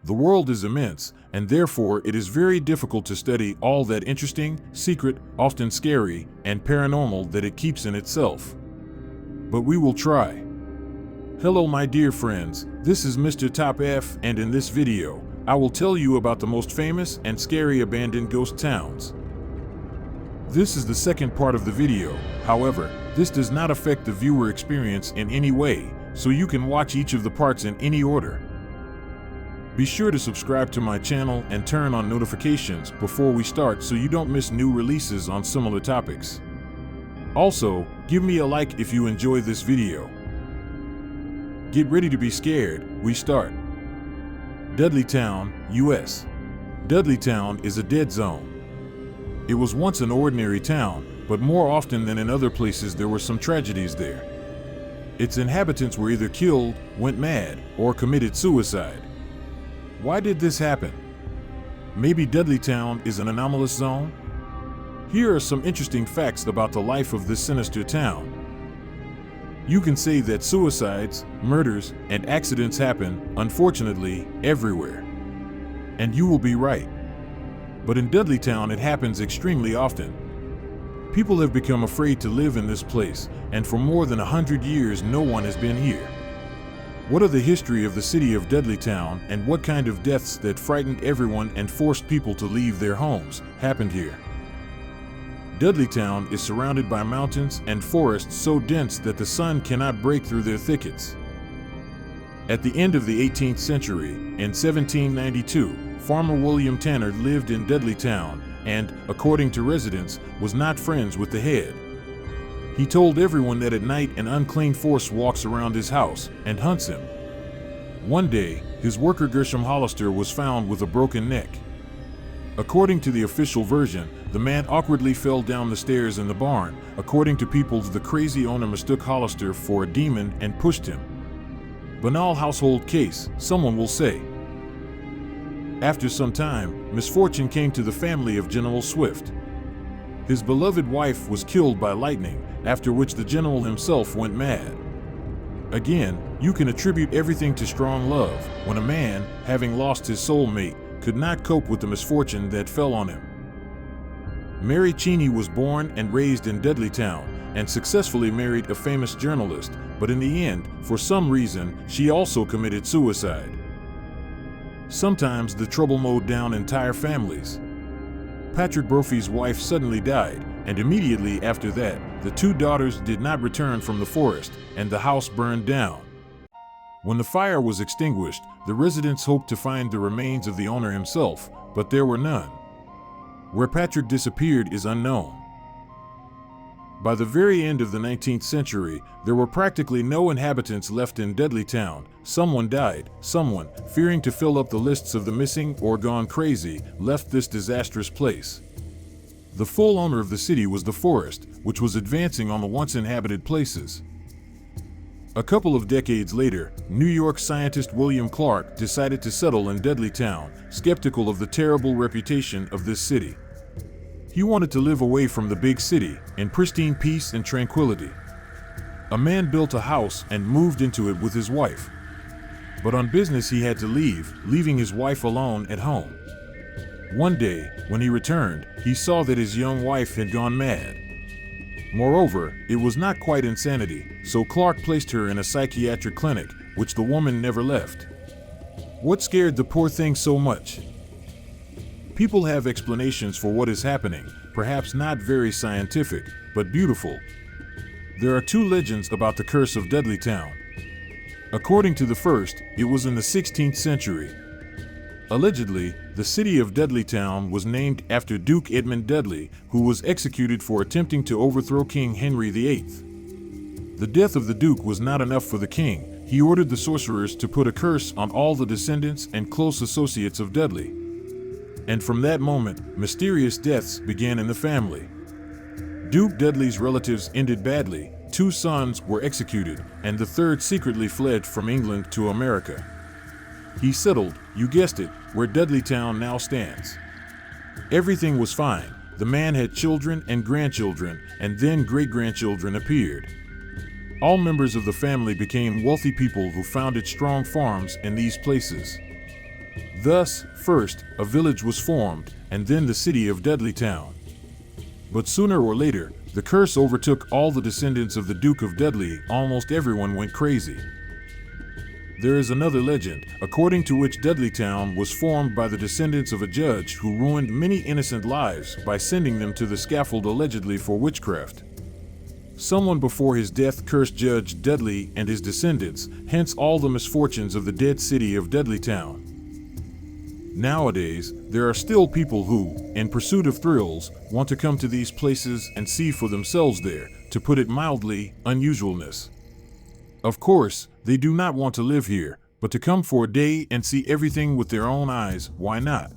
The world is immense, and therefore it is very difficult to study all that interesting, secret, often scary, and paranormal that it keeps in itself. But we will try. Hello my dear friends, this is Mr. Top F, and in this video, I will tell you about the most famous and scary abandoned ghost towns. This is the second part of the video, however, this does not affect the viewer experience in any way, so you can watch each of the parts in any order. Be sure to subscribe to my channel and turn on notifications before we start so you don't miss new releases on similar topics. Also, give me a like if you enjoy this video. Get ready to be scared, we start. Dudleytown, US. Dudleytown is a dead zone. It was once an ordinary town, but more often than in other places there were some tragedies there. Its inhabitants were either killed, went mad, or committed suicide. Why did this happen? Maybe Dudleytown is an anomalous zone? Here are some interesting facts about the life of this sinister town. You can say that suicides, murders, and accidents happen, unfortunately, everywhere. And you will be right. But in Dudleytown it happens extremely often. People have become afraid to live in this place, and for more than 100 years no one has been here. What are the history of the city of Dudleytown and what kind of deaths that frightened everyone and forced people to leave their homes happened here? Dudleytown is surrounded by mountains and forests so dense that the sun cannot break through their thickets. At the end of the 18th century, in 1792, Farmer William Tanner lived in Dudleytown and, according to residents, was not friends with the head. He told everyone that at night an unclean force walks around his house and hunts him. One day, his worker Gershom Hollister was found with a broken neck. According to the official version, the man awkwardly fell down the stairs in the barn. According to people, the crazy owner mistook Hollister for a demon and pushed him. Banal household case, someone will say. After some time, misfortune came to the family of General Swift. His beloved wife was killed by lightning, after which the general himself went mad. Again, you can attribute everything to strong love, when a man, having lost his soulmate, could not cope with the misfortune that fell on him. Mary Cheney was born and raised in Dudleytown, and successfully married a famous journalist, but in the end, for some reason, she also committed suicide. Sometimes the trouble mowed down entire families. Patrick Brophy's wife suddenly died, and immediately after that, the two daughters did not return from the forest, and the house burned down. When the fire was extinguished, the residents hoped to find the remains of the owner himself, but there were none. Where Patrick disappeared is unknown. By the very end of the 19th century, there were practically no inhabitants left in Dudleytown. Someone died, someone, fearing to fill up the lists of the missing or gone crazy, left this disastrous place. The full owner of the city was the forest, which was advancing on the once inhabited places. A couple of decades later, New York scientist William Clark decided to settle in Dudleytown, skeptical of the terrible reputation of this city. He wanted to live away from the big city, in pristine peace and tranquility. A man built a house and moved into it with his wife. But on business he had to leave, leaving his wife alone at home. One day, when he returned, he saw that his young wife had gone mad. Moreover, it was not quite insanity, so Clark placed her in a psychiatric clinic, which the woman never left. What scared the poor thing so much? People have explanations for what is happening, perhaps not very scientific, but beautiful. There are two legends about the curse of Dudleytown. According to the first, it was in the 16th century. Allegedly, the city of Dudleytown was named after Duke Edmund Dudley, who was executed for attempting to overthrow King Henry VIII. The death of the Duke was not enough for the king. He ordered the sorcerers to put a curse on all the descendants and close associates of Dudley. And from that moment, mysterious deaths began in the family. Duke Dudley's relatives ended badly, 2 sons were executed, and the third secretly fled from England to America. He settled, you guessed it, where Dudleytown now stands. Everything was fine. The man had children and grandchildren, and then great-grandchildren appeared. All members of the family became wealthy people who founded strong farms in these places. Thus, first, a village was formed, and then the city of Dudleytown. But sooner or later, the curse overtook all the descendants of the Duke of Dudley. Almost everyone went crazy. There is another legend, according to which Dudleytown was formed by the descendants of a judge who ruined many innocent lives by sending them to the scaffold allegedly for witchcraft. Someone before his death cursed Judge Dudley and his descendants, hence all the misfortunes of the dead city of Dudleytown. Nowadays, there are still people who, in pursuit of thrills, want to come to these places and see for themselves their, to put it mildly, unusualness. Of course, they do not want to live here, but to come for a day and see everything with their own eyes, why not?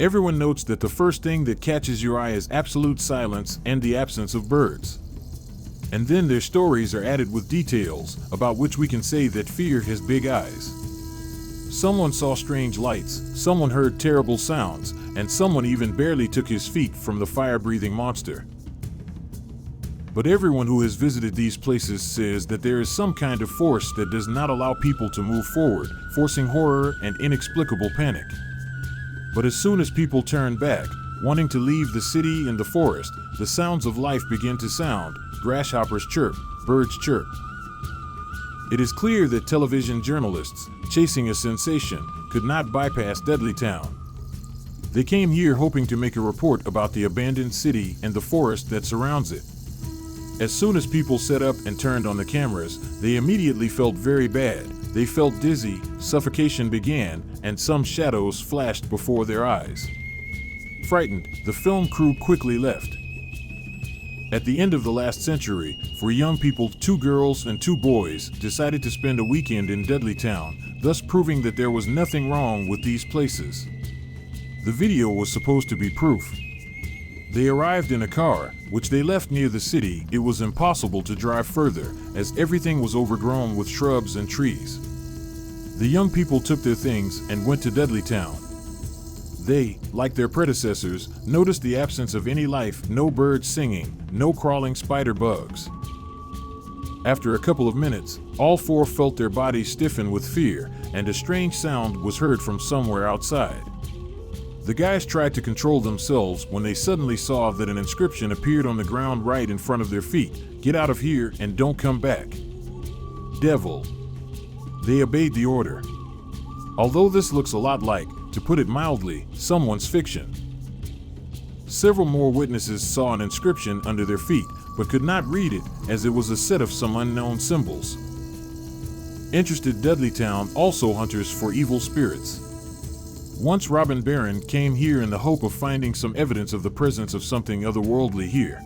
Everyone notes that the first thing that catches your eye is absolute silence and the absence of birds. And then their stories are added with details, about which we can say that fear has big eyes. Someone saw strange lights, someone heard terrible sounds, and someone even barely took his feet from the fire-breathing monster. But everyone who has visited these places says that there is some kind of force that does not allow people to move forward, forcing horror and inexplicable panic. But as soon as people turn back, wanting to leave the city and the forest, the sounds of life begin to sound. Grasshoppers chirp, birds chirp. It is clear that television journalists, chasing a sensation, could not bypass Dudleytown. They came here hoping to make a report about the abandoned city and the forest that surrounds it. As soon as people set up and turned on the cameras, they immediately felt very bad. They felt dizzy, suffocation began, and some shadows flashed before their eyes. Frightened, the film crew quickly left. At the end of the last century, four young people, 2 girls and 2 boys, decided to spend a weekend in Dudleytown, thus proving that there was nothing wrong with these places. The video was supposed to be proof. They arrived in a car, which they left near the city. It was impossible to drive further, as everything was overgrown with shrubs and trees. The young people took their things and went to Dudleytown. They, like their predecessors, noticed the absence of any life, no birds singing, no crawling spider bugs. After a couple of minutes, all 4 felt their bodies stiffen with fear, and a strange sound was heard from somewhere outside. The guys tried to control themselves when they suddenly saw that an inscription appeared on the ground right in front of their feet. "Get out of here and don't come back." Devil. They obeyed the order. Although this looks a lot like, to put it mildly, someone's fiction. Several more witnesses saw an inscription under their feet, but could not read it, as it was a set of some unknown symbols. Interested Dudleytown also hunters for evil spirits. Once Robin Barron came here in the hope of finding some evidence of the presence of something otherworldly here.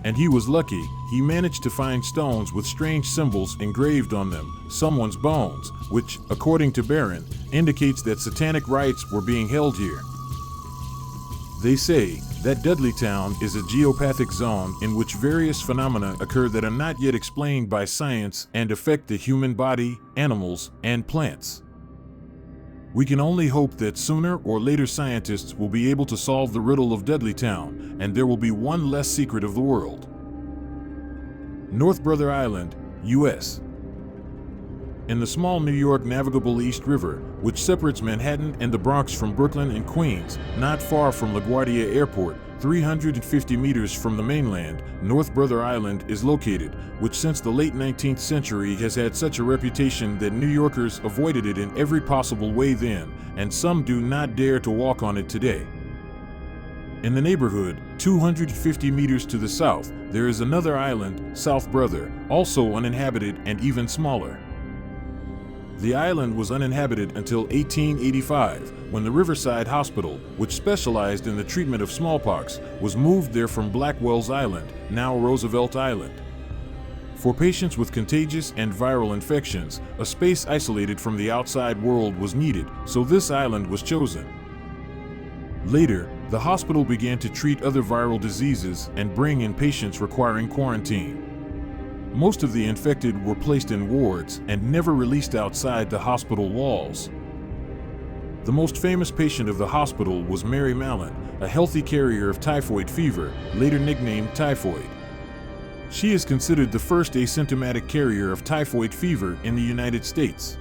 And he was lucky. He managed to find stones with strange symbols engraved on them, someone's bones, which, according to Barron, indicates that satanic rites were being held here. They say that Dudleytown is a geopathic zone in which various phenomena occur that are not yet explained by science and affect the human body, animals, and plants. We can only hope that sooner or later scientists will be able to solve the riddle of Dudleytown, and there will be one less secret of the world. North Brother Island, U.S. In the small New York navigable East River, which separates Manhattan and the Bronx from Brooklyn and Queens, not far from LaGuardia Airport, 350 meters from the mainland, North Brother Island is located, which since the late 19th century has had such a reputation that New Yorkers avoided it in every possible way then, and some do not dare to walk on it today. In the neighborhood, 250 meters to the south, there is another island, South Brother, also uninhabited and even smaller. The island was uninhabited until 1885, when the Riverside Hospital, which specialized in the treatment of smallpox, was moved there from Blackwell's Island, now Roosevelt Island. For patients with contagious and viral infections, a space isolated from the outside world was needed, so this island was chosen. Later, the hospital began to treat other viral diseases and bring in patients requiring quarantine. Most of the infected were placed in wards and never released outside the hospital walls. The most famous patient of the hospital was Mary Mallon, a healthy carrier of typhoid fever, later nicknamed Typhoid. She is considered the first asymptomatic carrier of typhoid fever in the United States.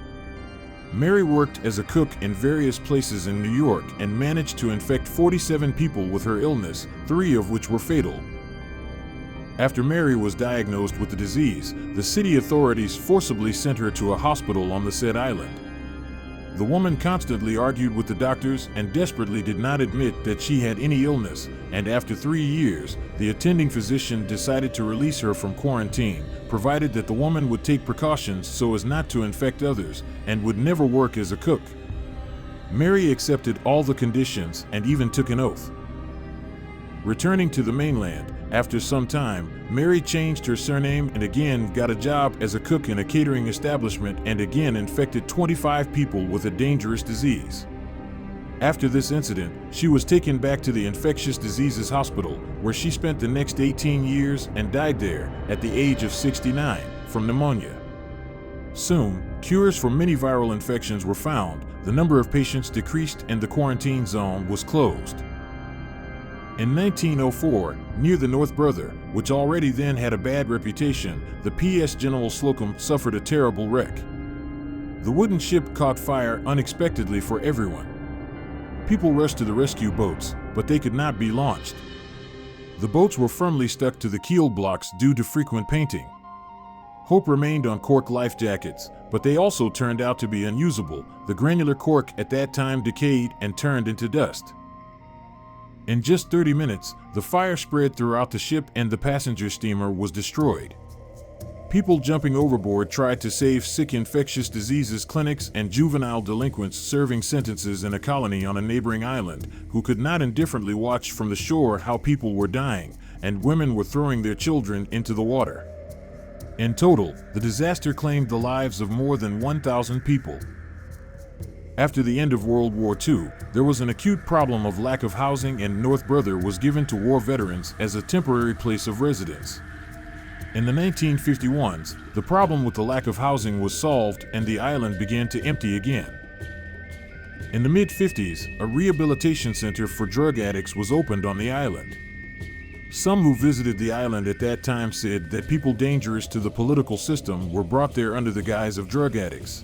Mary worked as a cook in various places in New York and managed to infect 47 people with her illness, 3 of which were fatal. After Mary was diagnosed with the disease, the city authorities forcibly sent her to a hospital on the said island. The woman constantly argued with the doctors and desperately did not admit that she had any illness, and after 3 years, the attending physician decided to release her from quarantine, provided that the woman would take precautions so as not to infect others, and would never work as a cook. Mary accepted all the conditions and even took an oath. Returning to the mainland, after some time, Mary changed her surname and again got a job as a cook in a catering establishment and again infected 25 people with a dangerous disease. After this incident, she was taken back to the infectious diseases hospital, where she spent the next 18 years and died there, at the age of 69, from pneumonia. Soon, cures for many viral infections were found, the number of patients decreased and the quarantine zone was closed. In 1904, near the North Brother, which already then had a bad reputation, the PS General Slocum suffered a terrible wreck. The wooden ship caught fire unexpectedly for everyone. People rushed to the rescue boats, but they could not be launched. The boats were firmly stuck to the keel blocks due to frequent painting. Hope remained on cork life jackets, but they also turned out to be unusable. The granular cork at that time decayed and turned into dust. In just 30 minutes, the fire spread throughout the ship and the passenger steamer was destroyed. People jumping overboard tried to save sick infectious diseases clinics and juvenile delinquents serving sentences in a colony on a neighboring island, who could not indifferently watch from the shore how people were dying, and women were throwing their children into the water. In total, the disaster claimed the lives of more than 1,000 people. After the end of World War II, there was an acute problem of lack of housing, and North Brother was given to war veterans as a temporary place of residence. In the 1951s, the problem with the lack of housing was solved and the island began to empty again. In the mid-50s, a rehabilitation center for drug addicts was opened on the island. Some who visited the island at that time said that people dangerous to the political system were brought there under the guise of drug addicts.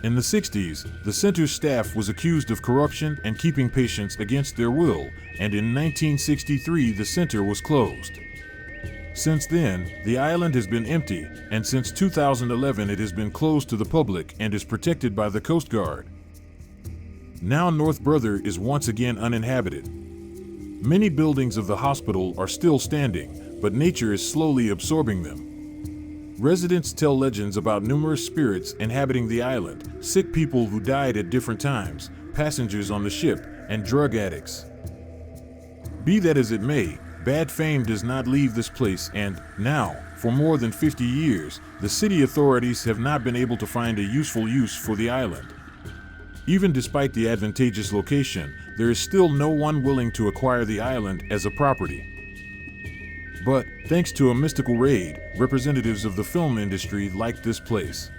In the 60s, the center's staff was accused of corruption and keeping patients against their will, and in 1963 the center was closed. Since then, the island has been empty, and since 2011 it has been closed to the public and is protected by the Coast Guard. Now North Brother is once again uninhabited. Many buildings of the hospital are still standing, but nature is slowly absorbing them. Residents tell legends about numerous spirits inhabiting the island, sick people who died at different times, passengers on the ship, and drug addicts. Be that as it may, bad fame does not leave this place, and now, for more than 50 years, the city authorities have not been able to find a useful use for the island. Even despite the advantageous location, there is still no one willing to acquire the island as a property. But, thanks to a mystical raid, representatives of the film industry liked this place.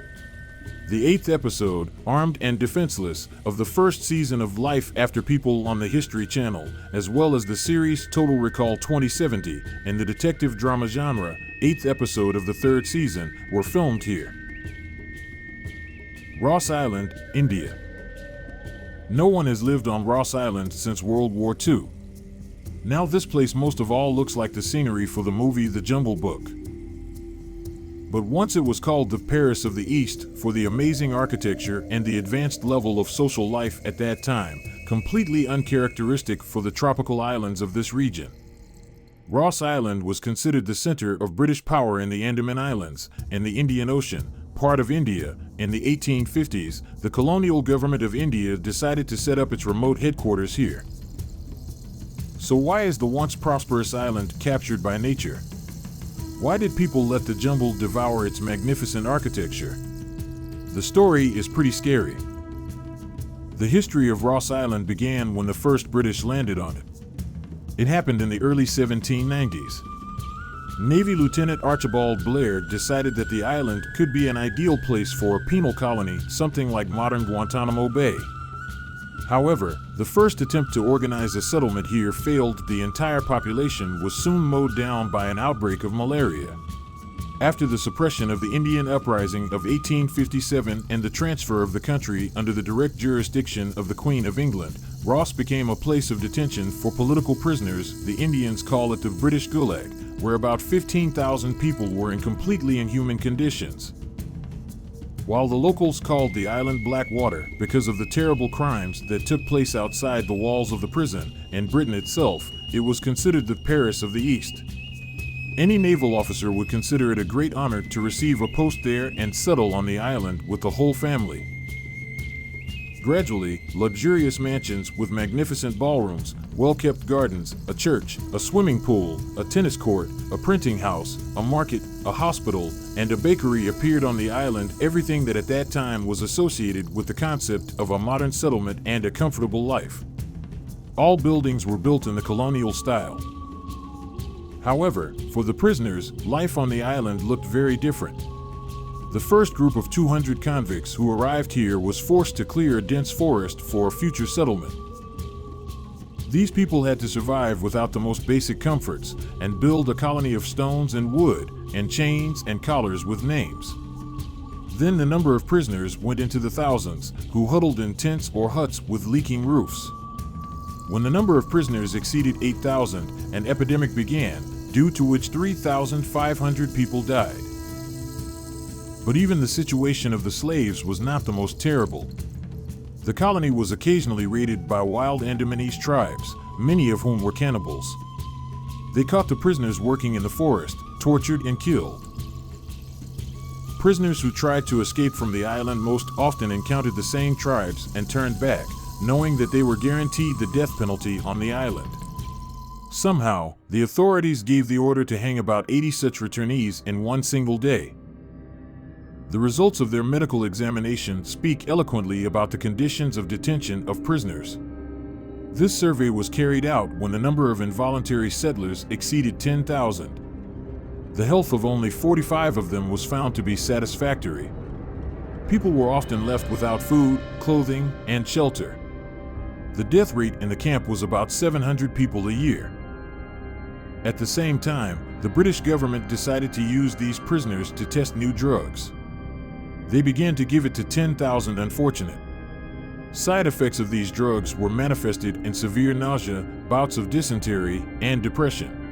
The 8th episode, Armed and Defenseless, of the first season of Life After People on the History Channel, as well as the series Total Recall 2070, in the detective drama genre, 8th episode of the 3rd season, were filmed here. Ross Island, India. No one has lived on Ross Island since World War II. Now this place most of all looks like the scenery for the movie The Jungle Book. But once it was called the Paris of the East for the amazing architecture and the advanced level of social life at that time, completely uncharacteristic for the tropical islands of this region. Ross Island was considered the center of British power in the Andaman Islands and the Indian Ocean, part of India. In the 1850s, the colonial government of India decided to set up its remote headquarters here. So why is the once prosperous island captured by nature? Why did people let the jungle devour its magnificent architecture? The story is pretty scary. The history of Ross Island began when the first British landed on it. It happened in the early 1790s. Navy Lieutenant Archibald Blair decided that the island could be an ideal place for a penal colony, something like modern Guantanamo Bay. However, the first attempt to organize a settlement here failed. The entire population was soon mowed down by an outbreak of malaria. After the suppression of the Indian Uprising of 1857 and the transfer of the country under the direct jurisdiction of the Queen of England, Ross became a place of detention for political prisoners. The Indians call it the British Gulag, where about 15,000 people were in completely inhuman conditions. While the locals called the island Blackwater because of the terrible crimes that took place outside the walls of the prison and Britain itself, it was considered the Paris of the East. Any naval officer would consider it a great honor to receive a post there and settle on the island with the whole family. Gradually, luxurious mansions with magnificent ballrooms, well-kept gardens, a church, a swimming pool, a tennis court, a printing house, a market, a hospital, and a bakery appeared on the island, everything that at that time was associated with the concept of a modern settlement and a comfortable life. All buildings were built in the colonial style. However, for the prisoners, life on the island looked very different. The first group of 200 convicts who arrived here was forced to clear a dense forest for a future settlement. These people had to survive without the most basic comforts and build a colony of stones and wood and chains and collars with names. Then the number of prisoners went into the thousands, who huddled in tents or huts with leaking roofs. When the number of prisoners exceeded 8,000, an epidemic began, due to which 3,500 people died. But even the situation of the slaves was not the most terrible. The colony was occasionally raided by wild Andamanese tribes, many of whom were cannibals. They caught the prisoners working in the forest, tortured and killed. Prisoners who tried to escape from the island most often encountered the same tribes and turned back, knowing that they were guaranteed the death penalty on the island. Somehow, the authorities gave the order to hang about 80 such returnees in one single day. The results of their medical examination speak eloquently about the conditions of detention of prisoners. This survey was carried out when the number of involuntary settlers exceeded 10,000. The health of only 45 of them was found to be satisfactory. People were often left without food, clothing, and shelter. The death rate in the camp was about 700 people a year. At the same time, the British government decided to use these prisoners to test new drugs. They began to give it to 10,000 unfortunate. Side effects of these drugs were manifested in severe nausea, bouts of dysentery, and depression.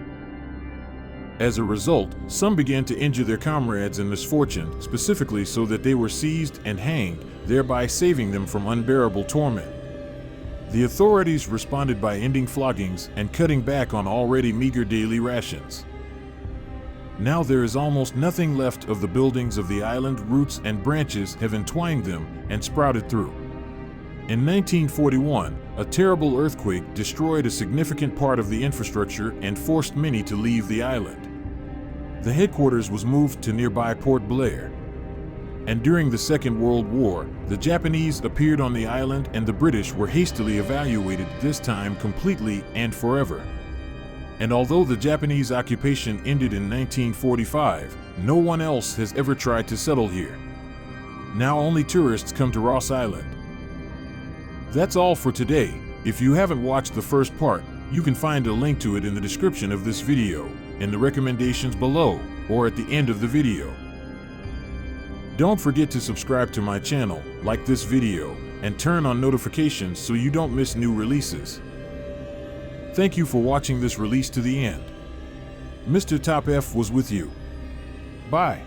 As a result, some began to injure their comrades in misfortune, specifically so that they were seized and hanged, thereby saving them from unbearable torment. The authorities responded by ending floggings and cutting back on already meager daily rations. Now there is almost nothing left of the buildings of the island. Roots and branches have entwined them and sprouted through. In 1941, a terrible earthquake destroyed a significant part of the infrastructure and forced many to leave the island. The headquarters was moved to nearby Port Blair. And during the Second World War, the Japanese appeared on the island and the British were hastily evacuated, this time completely and forever. And although the Japanese occupation ended in 1945, no one else has ever tried to settle here. Now only tourists come to Ross Island. That's all for today. If you haven't watched the first part, you can find a link to it in the description of this video, in the recommendations below, or at the end of the video. Don't forget to subscribe to my channel, like this video, and turn on notifications so you don't miss new releases. Thank you for watching this release to the end. Mr. Top F was with you. Bye.